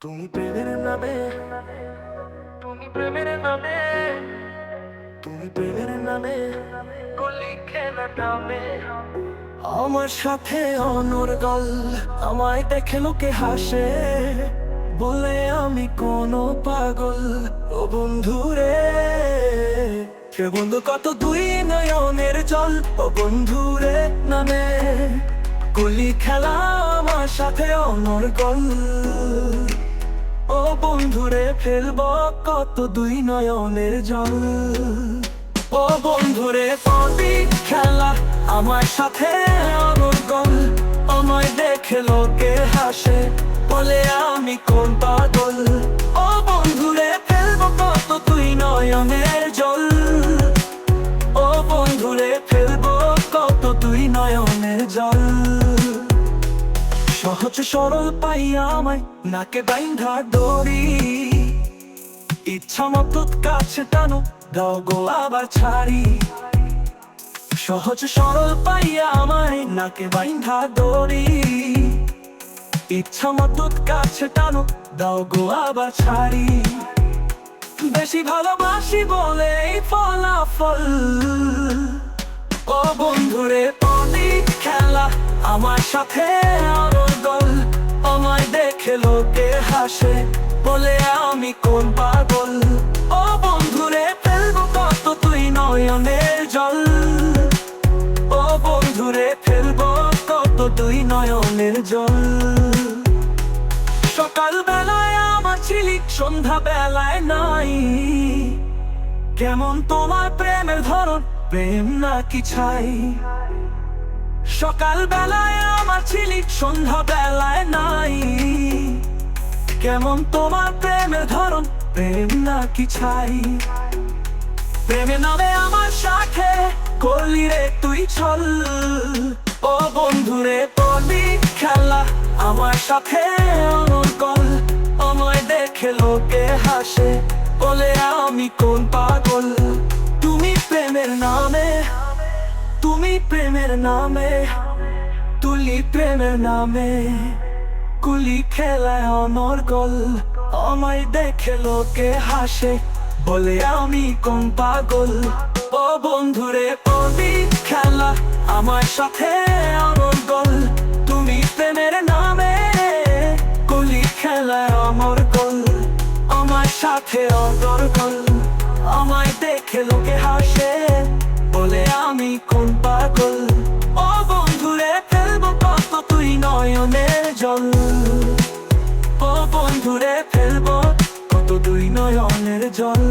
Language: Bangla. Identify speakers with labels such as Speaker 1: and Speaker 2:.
Speaker 1: তুমি প্রেমের নামে, তুমি প্রেমের নামে, তুমি প্রেমের নামে গলি খেলা নামে আমার সাথে অনর্গল। আমায় দেখে লোকে হাসে, বলে আমি কোনো পাগল। ও বন্ধু রে, সে বন্ধু কত দুই নয়নের জল। ও বন্ধু রে নামে গলি খেলা আমার সাথে অনর্গল। ও বন্ধুরে ফেলব কত দুই নয়নের জল। ও বন্ধুরে কবি খেলা আমার সাথে অনর্গল। আমায় দেখে লোকে হাসে, বলে আমি কোন পাগল। ও বন্ধুরে ফেলব কত দুই নয়নের জল। ও বন্ধুরে ফেলব কত দুই নয়নের জল। সহজ সরল পাইয়া আমায় নাকে বাইন্ধা দড়ি, ইচ্ছা মতো কাছে টানো দাও গো আবার ছাড়ি। সহজ সরল পাইয়া আমায় নাকে বাইন্ধা দড়ি, ইচ্ছা মতো কাছে টানো দাও গো আবার ছাড়ি। বেশি ভালোবাসি বলে এই ফলাফল। ও বন্ধুরে পলি খেলা আমার সাথে অনর্গল। আমায় দেখে লোকে হাসে, বলে আমি কোন পাগল। ও বন্ধুরে ফেলবো কত তুই নয়নের জল। ও বন্ধুরে ফেলবো কত তুই নয়নের জল। সকাল বেলায় আমার ঝিলিক, সন্ধ্যা বেলায় নাই। কেমন তোমার প্রেমের ধরন, প্রেম নাকি ছাই? সকাল বেলায় আমার ঝিলিক, সন্ধ্যা বেলায় নাই। কেমন তোমার প্রেমের ধরন, প্রেম নাকি ছাই? প্রেমে নামে আমার সাথে করলি রে তুই ছল। ও বন্ধুরে করলি খেলা আমার সাথে অনর্গল। আমায় দেখে লোকে হাসে, বলে আমি কোন পাগল। তুমি প্রেমের নামে, তুমি প্রেমের নামে, তুলি প্রেমের নামে কুলি খেলায় অনর্গল। আমায় দেখে লোকে হাসে, বলে আমি কোন পাগল। ও বন্ধুরে পলি খেলা আমার সাথে অনর্গল। তুমি প্রেমের নামে কুলি খেলায় অনর্গল। আমার সাথে অনর্গল। আমায় দেখে লোকে হাসে, বলে আমি কোন পাগল। ও বন্ধুরে ফেলবো কত তুই নয়নের জল। ও বন্ধুরে ফেলবো কত তুই নয়নের জল।